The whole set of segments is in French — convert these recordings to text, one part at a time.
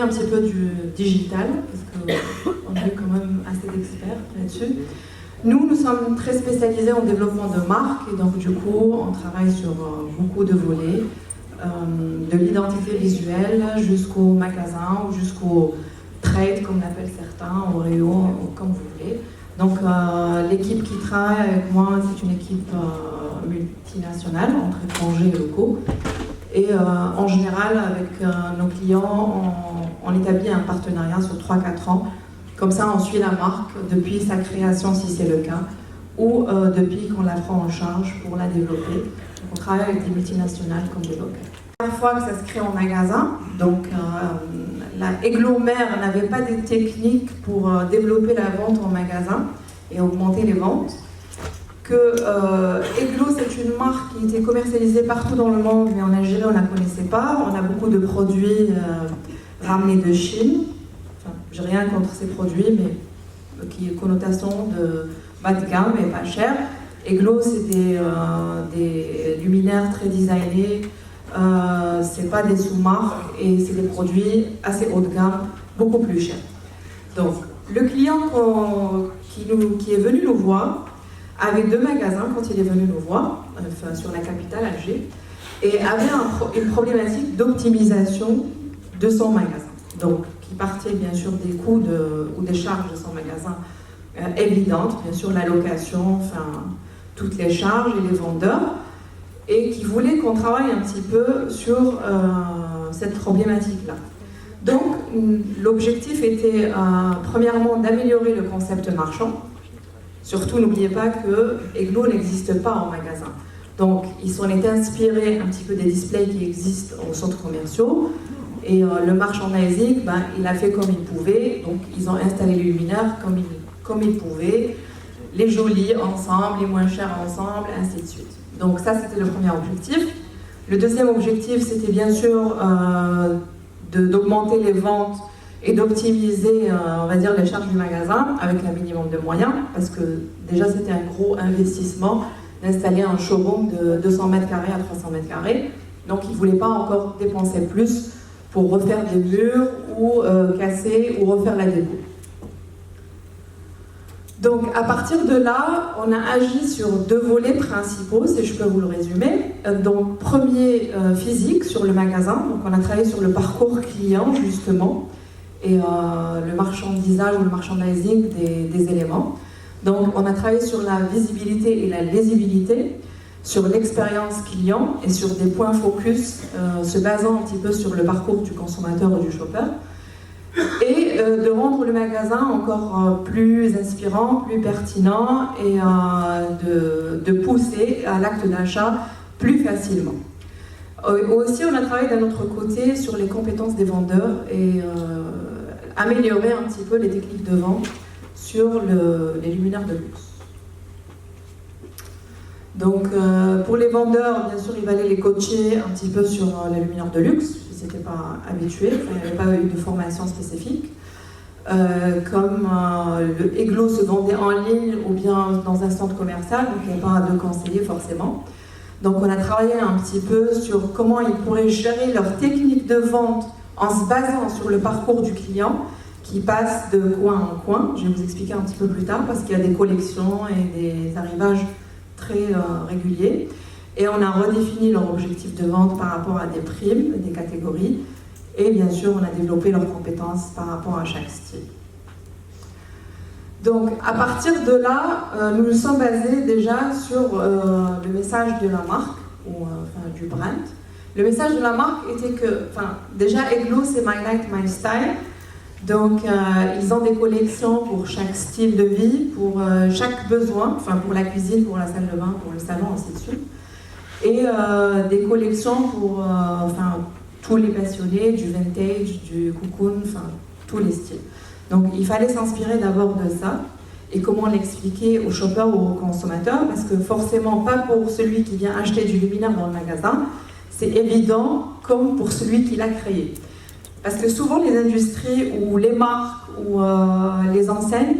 un petit peu du digital, parce qu'on est quand même assez d'experts là-dessus. Nous sommes très spécialisés en développement de marques, et donc du coup, on travaille sur beaucoup de volets, de l'identité visuelle jusqu'au magasin ou jusqu'au trade, comme l'appellent certains, au Oreo, comme vous voulez. Donc l'équipe qui travaille avec moi, c'est une équipe multinationale, entre étrangers et locaux. Et en général, avec nos clients, on établit un partenariat sur 3-4 ans. Comme ça, on suit la marque depuis sa création, si c'est le cas, ou depuis qu'on la prend en charge pour la développer. On travaille avec des multinationales comme des locales. La première fois que ça se crée en magasin, donc la Eglo-Mère n'avait pas de techniques pour développer la vente en magasin et augmenter les ventes. Eglo, c'est une marque qui était commercialisée partout dans le monde, mais en Algérie, on ne la connaissait pas. On a beaucoup de produits ramenés de Chine. Enfin, j'ai rien contre ces produits, mais qui ont connotation de bas de gamme et pas cher. Eglo, c'est des luminaires très designés. C'est pas des sous-marques et c'est des produits assez haut de gamme, beaucoup plus chers. Donc, le client qui est venu nous voir avait 2 magasins quand il est venu nous voir, enfin, sur la capitale, Alger, et avait une problématique d'optimisation de son magasin. Donc, qui partait bien sûr des coûts ou des charges de son magasin évidentes, bien sûr la location, enfin, toutes les charges et les vendeurs, et qui voulait qu'on travaille un petit peu sur cette problématique-là. Donc, l'objectif était premièrement d'améliorer le concept marchand. Surtout, n'oubliez pas que Eglo n'existe pas en magasin. Donc, ils s'en étaient inspirés un petit peu des displays qui existent aux centres commerciaux. Et le merchandising, il a fait comme il pouvait. Donc, ils ont installé les luminaires comme ils pouvaient. Les jolis ensemble, les moins chers ensemble, ainsi de suite. Donc, ça, c'était le premier objectif. Le deuxième objectif, c'était bien sûr d'augmenter les ventes et d'optimiser, on va dire, les charges du magasin avec un minimum de moyens, parce que déjà c'était un gros investissement d'installer un showroom de 200 mètres carrés à 300 mètres carrés. Donc ils ne voulaient pas encore dépenser plus pour refaire des murs ou casser ou refaire la déco. Donc à partir de là, on a agi sur 2 volets principaux, si je peux vous le résumer. Donc premier, physique sur le magasin. Donc on a travaillé sur le parcours client justement, et le marchandisage ou le merchandising des éléments. Donc on a travaillé sur la visibilité et la lisibilité, sur l'expérience client et sur des points focus se basant un petit peu sur le parcours du consommateur ou du shopper, et de rendre le magasin encore plus inspirant, plus pertinent, et de pousser à l'acte d'achat plus facilement. Aussi, on a travaillé d'un autre côté sur les compétences des vendeurs et améliorer un petit peu les techniques de vente sur les luminaires de luxe. Donc, pour les vendeurs, bien sûr, il fallait les coacher un petit peu sur les luminaires de luxe, ils n'étaient pas habitués, enfin, il n'y avait pas eu de formation spécifique. Comme le Eglo se vendait en ligne ou bien dans un centre commercial, donc il n'y avait pas de conseiller forcément. Donc on a travaillé un petit peu sur comment ils pourraient gérer leur technique de vente en se basant sur le parcours du client qui passe de coin en coin. Je vais vous expliquer un petit peu plus tard parce qu'il y a des collections et des arrivages très réguliers. Et on a redéfini leur objectif de vente par rapport à des primes, des catégories. Et bien sûr, on a développé leurs compétences par rapport à chaque style. Donc, à partir de là, nous nous sommes basés déjà sur le message de la marque, ou du brand. Le message de la marque était que, déjà, Eglo, c'est My Light, My Style. Donc, ils ont des collections pour chaque style de vie, pour chaque besoin, pour la cuisine, pour la salle de bain, pour le salon, ainsi de suite. Et des collections pour tous les passionnés, du vintage, du cocoon, tous les styles. Donc il fallait s'inspirer d'abord de ça et comment l'expliquer aux shoppers ou aux consommateurs, parce que forcément pas pour celui qui vient acheter du luminaire dans le magasin, c'est évident comme pour celui qui l'a créé. Parce que souvent les industries ou les marques ou les enseignes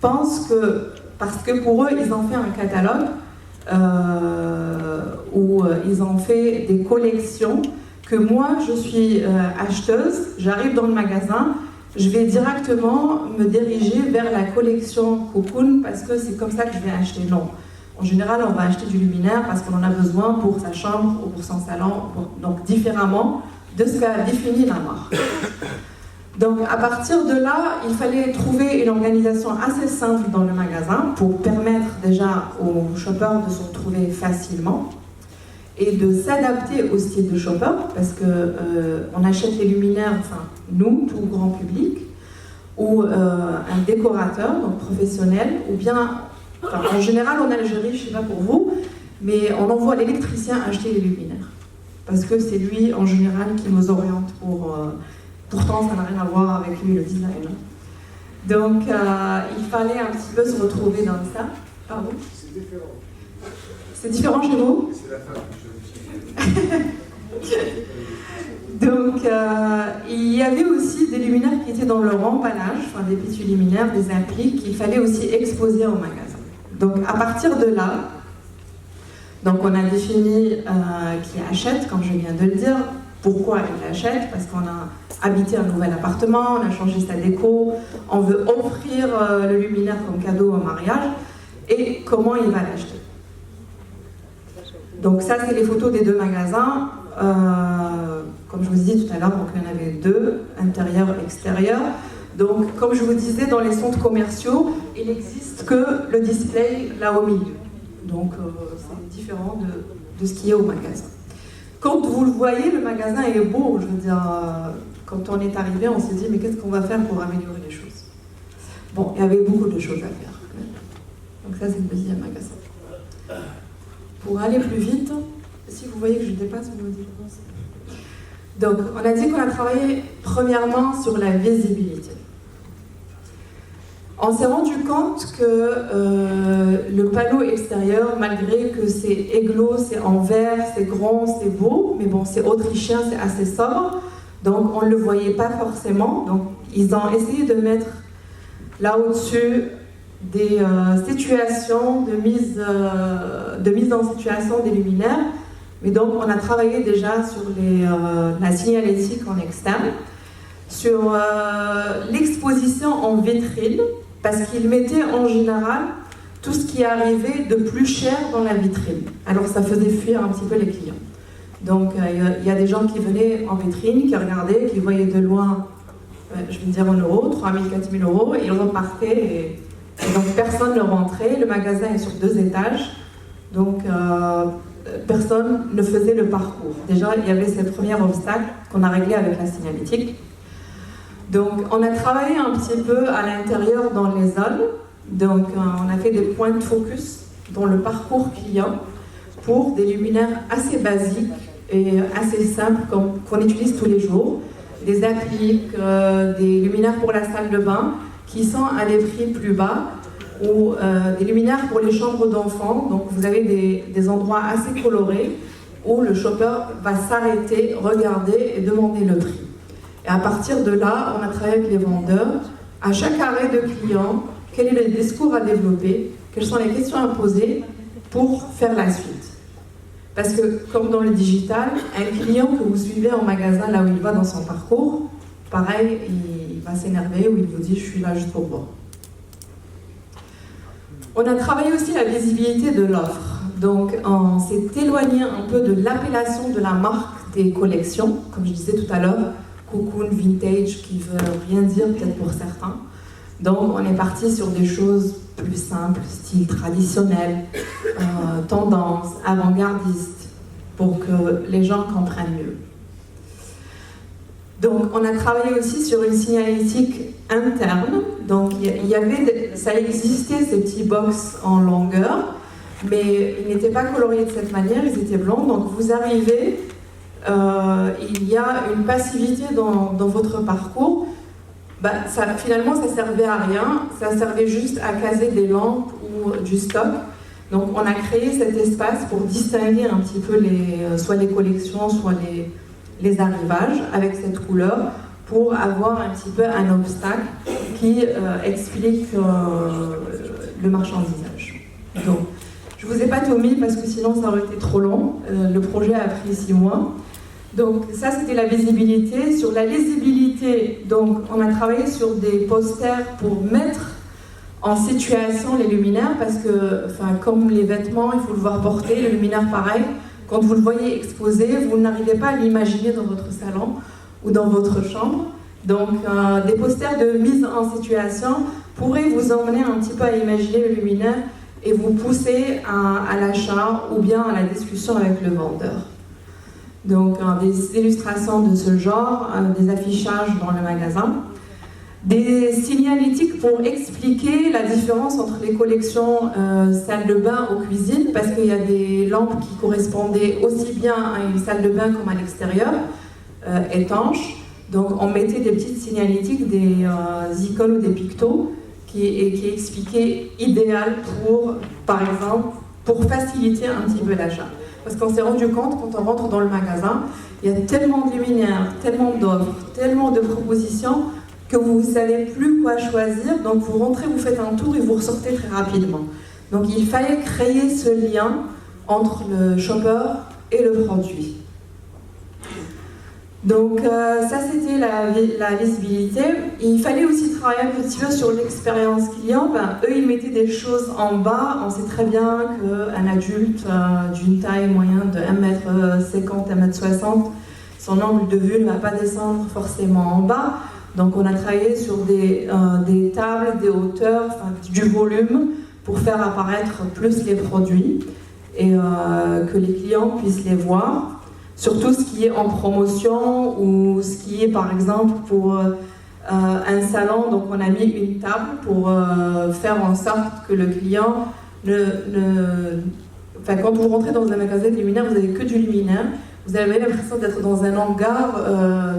pensent que, parce que pour eux ils ont fait un catalogue où ils ont fait des collections, que moi, je suis acheteuse, j'arrive dans le magasin, je vais directement me diriger vers la collection Cocoon parce que c'est comme ça que je vais acheter. Non. En général, on va acheter du luminaire parce qu'on en a besoin pour sa chambre ou pour son salon, donc différemment de ce qu'a défini la marque. Donc à partir de là, il fallait trouver une organisation assez simple dans le magasin pour permettre déjà aux shoppers de se retrouver facilement et de s'adapter au style de shopper parce que on achète les luminaires, enfin nous, tout grand public, ou un décorateur, donc professionnel, ou bien, enfin, en général en Algérie, je ne sais pas pour vous, mais on envoie l'électricien acheter les luminaires parce que c'est lui en général qui nous oriente pour... Pourtant, ça n'a rien à voir avec lui, le design. Donc, il fallait un petit peu se retrouver dans ça. Pardon ? C'est différent. C'est différent chez vous ? C'est la femme que je Donc, il y avait aussi des luminaires qui étaient dans leur emballage, enfin des petits luminaires, des applis qu'il fallait aussi exposer au magasin. Donc, à partir de là, donc on a défini qui achète, comme je viens de le dire, pourquoi il achète, parce qu'on a habité un nouvel appartement, on a changé sa déco, on veut offrir le luminaire comme cadeau au mariage, et comment il va l'acheter. Donc ça, c'est les photos des deux magasins. Comme je vous ai dit tout à l'heure, donc il y en avait deux, intérieur et extérieur. Donc, comme je vous disais, dans les centres commerciaux, il n'existe que le display là au milieu. Donc, c'est différent de ce qui est au magasin. Quand vous le voyez, le magasin est beau. Je veux dire, quand on est arrivé, on s'est dit, mais qu'est-ce qu'on va faire pour améliorer les choses? Bon, il y avait beaucoup de choses à faire. Donc ça, c'est le deuxième magasin. Pour aller plus vite, si vous voyez que je dépasse au niveau des dépenses. Donc, on a dit qu'on a travaillé premièrement sur la visibilité. On s'est rendu compte que le panneau extérieur, malgré que c'est églo, c'est en vert, c'est grand, c'est beau, mais bon, c'est autrichien, c'est assez sobre, donc on ne le voyait pas forcément. Donc, ils ont essayé de mettre là au-dessus des situations de mise en situation des luminaires. Mais donc, on a travaillé déjà sur la signalétique en externe, sur l'exposition en vitrine, parce qu'ils mettaient en général tout ce qui arrivait de plus cher dans la vitrine. Alors, ça faisait fuir un petit peu les clients. Donc, il y a des gens qui venaient en vitrine, qui regardaient, qui voyaient de loin, je vais dire en euros, 3 000, 4 000 euros, et ils repartaient. Et donc, personne ne rentrait. Le magasin est sur 2 étages. Donc, personne ne faisait le parcours. Déjà, il y avait ce premier obstacle qu'on a réglé avec la signalétique. Donc, on a travaillé un petit peu à l'intérieur dans les zones. Donc, on a fait des points de focus dans le parcours client pour des luminaires assez basiques et assez simples qu'on utilise tous les jours. Des appliques, des luminaires pour la salle de bain qui sont à des prix plus bas, ou des luminaires pour les chambres d'enfants. Donc vous avez des endroits assez colorés où le shopper va s'arrêter, regarder et demander le prix. Et à partir de là, on a travaillé avec les vendeurs. À chaque arrêt de client, quel est le discours à développer, quelles sont les questions à poser pour faire la suite. Parce que, comme dans le digital, un client que vous suivez en magasin là où il va dans son parcours, pareil, il va s'énerver ou il vous dit « je suis là juste pour voir ». On a travaillé aussi la visibilité de l'offre. Donc, on s'est éloigné un peu de l'appellation de la marque des collections, comme je disais tout à l'heure, Cocoon, Vintage, qui veut rien dire peut-être pour certains. Donc, on est parti sur des choses plus simples, style traditionnel, tendance, avant-gardiste, pour que les gens comprennent mieux. Donc, on a travaillé aussi sur une signalétique interne. Donc, ça existait, ces petits box en longueur, mais ils n'étaient pas coloriés de cette manière, ils étaient blancs. Donc, vous arrivez, il y a une passivité dans votre parcours. Finalement, ça ne servait à rien, ça servait juste à caser des lampes ou du stock. Donc, on a créé cet espace pour distinguer un petit peu soit les collections, soit les arrivages avec cette couleur, pour avoir un petit peu un obstacle qui explique le marchandisage. Donc, je ne vous ai pas tout mis parce que sinon ça aurait été trop long. Le projet a pris 6 mois. Donc ça, c'était la visibilité. Sur la lisibilité, donc, on a travaillé sur des posters pour mettre en situation les luminaires, parce que, enfin, comme les vêtements, il faut le voir porter, le luminaire pareil. Quand vous le voyez exposé, vous n'arrivez pas à l'imaginer dans votre salon ou dans votre chambre. Donc, des posters de mise en situation pourraient vous emmener un petit peu à imaginer le luminaire et vous pousser à l'achat ou bien à la discussion avec le vendeur. Donc, des illustrations de ce genre, des affichages dans le magasin. Des signalétiques pour expliquer la différence entre les collections salle de bain ou cuisine, parce qu'il y a des lampes qui correspondaient aussi bien à une salle de bain comme à l'extérieur, étanches. Donc on mettait des petites signalétiques, des icônes ou des pictos qui expliquaient idéal pour, par exemple, pour faciliter un petit peu l'achat. Parce qu'on s'est rendu compte, quand on rentre dans le magasin, il y a tellement de luminaires, tellement d'offres, tellement de propositions, que vous ne savez plus quoi choisir. Donc vous rentrez, vous faites un tour et vous ressortez très rapidement. Donc il fallait créer ce lien entre le shopper et le produit. Donc ça, c'était la visibilité. Il fallait aussi travailler un petit peu sur l'expérience client. Eux, ils mettaient des choses en bas. On sait très bien qu'un adulte d'une taille moyenne de 1m50, 1m60, son angle de vue ne va pas descendre forcément en bas. Donc on a travaillé sur des tables, des hauteurs, du volume pour faire apparaître plus les produits et que les clients puissent les voir. Surtout ce qui est en promotion ou ce qui est par exemple pour un salon. Donc on a mis une table pour faire en sorte que le client Enfin, quand vous rentrez dans un magasin de luminaires, vous n'avez que du luminaire. Vous avez l'impression d'être dans un hangar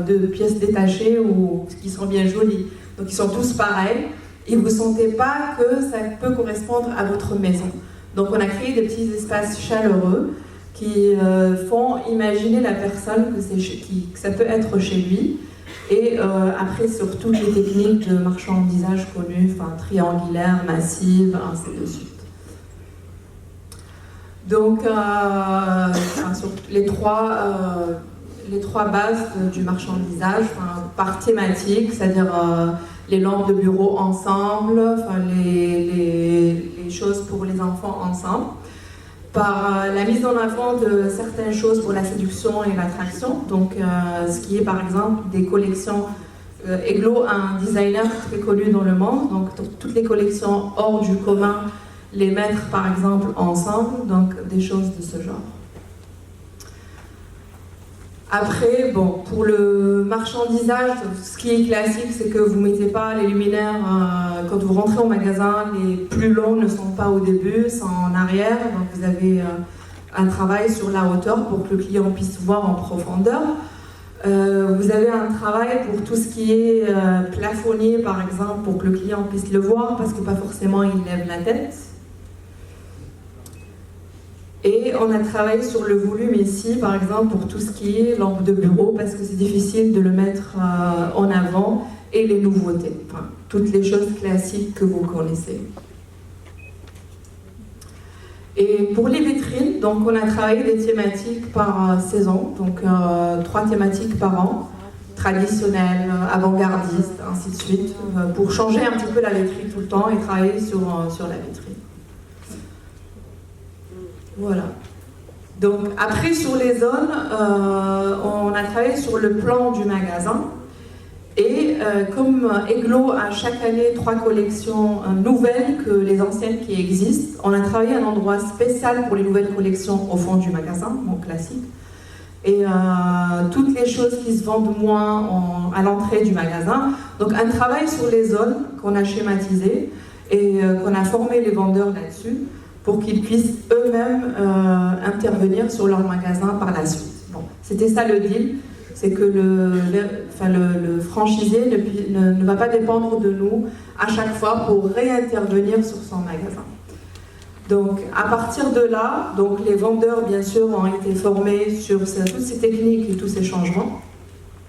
de pièces détachées ou qui sont bien jolies. Donc ils sont tous pareils et vous ne sentez pas que ça peut correspondre à votre maison. Donc on a créé des petits espaces chaleureux qui font imaginer la personne que ça peut être chez lui. Et après, sur toutes les techniques de marchandisage connues, triangulaires, massives, ainsi de suite. Donc, sur les trois bases du marchandisage, par thématique, c'est-à-dire les lampes de bureau ensemble, les choses pour les enfants ensemble, par la mise en avant de certaines choses pour la séduction et l'attraction, donc ce qui est par exemple des collections. Eglo, un designer très connu dans le monde, donc toutes les collections hors du commun, les mettre par exemple ensemble, donc des choses de ce genre. Après, bon, pour le marchandisage, ce qui est classique, c'est que vous ne mettez pas les luminaires, quand vous rentrez au magasin, les plus longs ne sont pas au début, sont en arrière, donc vous avez un travail sur la hauteur pour que le client puisse voir en profondeur. Vous avez un travail pour tout ce qui est plafonnier, par exemple, pour que le client puisse le voir, parce que pas forcément il lève la tête. Et on a travaillé sur le volume ici, par exemple, pour tout ce qui est lampe de bureau, parce que c'est difficile de le mettre en avant, et les nouveautés, toutes les choses classiques que vous connaissez. Et pour les vitrines, donc on a travaillé des thématiques par saison, donc 3 thématiques par an, traditionnelles, avant-gardistes, ainsi de suite, pour changer un petit peu la vitrine tout le temps et travailler sur la vitrine. Voilà. Donc après sur les zones, on a travaillé sur le plan du magasin. Et comme Eglo a chaque année 3 collections nouvelles que les anciennes qui existent, on a travaillé un endroit spécial pour les nouvelles collections au fond du magasin, donc classique. Et toutes les choses qui se vendent moins à l'entrée du magasin. Donc un travail sur les zones qu'on a schématisé et qu'on a formé les vendeurs là-dessus pour qu'ils puissent eux-mêmes intervenir sur leur magasin par la suite. Bon, c'était ça le deal. C'est que le franchisé ne va pas dépendre de nous à chaque fois pour réintervenir sur son magasin. Donc à partir de là, donc, les vendeurs bien sûr ont été formés sur toutes ces techniques et tous ces changements,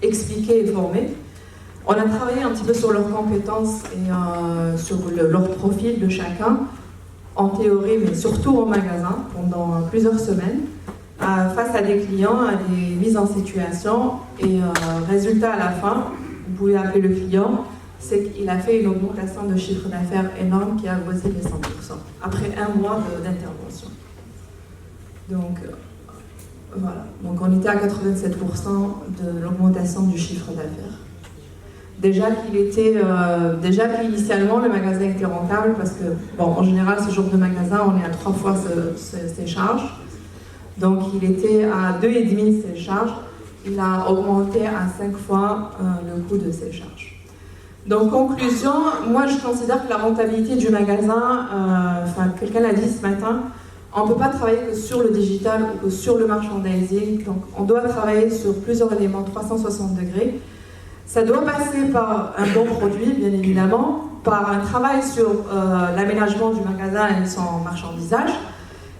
expliqués et formés. On a travaillé un petit peu sur leurs compétences et sur leur profil de chacun, en théorie mais surtout en magasin pendant plusieurs semaines. face à des clients, à des mises en situation. Et résultat à la fin, vous pouvez appeler le client, c'est qu'il a fait une augmentation de chiffre d'affaires énorme qui a avoisiné les 100% après un mois d'intervention. Donc voilà, donc on était à 87% de l'augmentation du chiffre d'affaires. Déjà qu'initialement le magasin était rentable parce que, bon, en général, ce genre de magasin, on est à 3 fois ses charges. Donc il était à 2,5 ses charges. Il a augmenté à 5 fois le coût de ses charges. Donc, conclusion, moi je considère que la rentabilité du magasin, quelqu'un l'a dit ce matin, on ne peut pas travailler que sur le digital ou que sur le merchandising. Donc, on doit travailler sur plusieurs éléments 360 degrés. Ça doit passer par un bon produit, bien évidemment, par un travail sur l'aménagement du magasin et son marchandisage,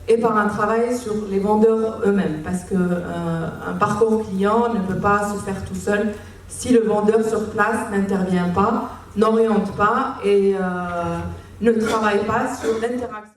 et par un travail sur les vendeurs eux-mêmes, parce qu'un parcours client ne peut pas se faire tout seul si le vendeur sur place n'intervient pas, n'oriente pas et ne travaille pas sur l'interaction.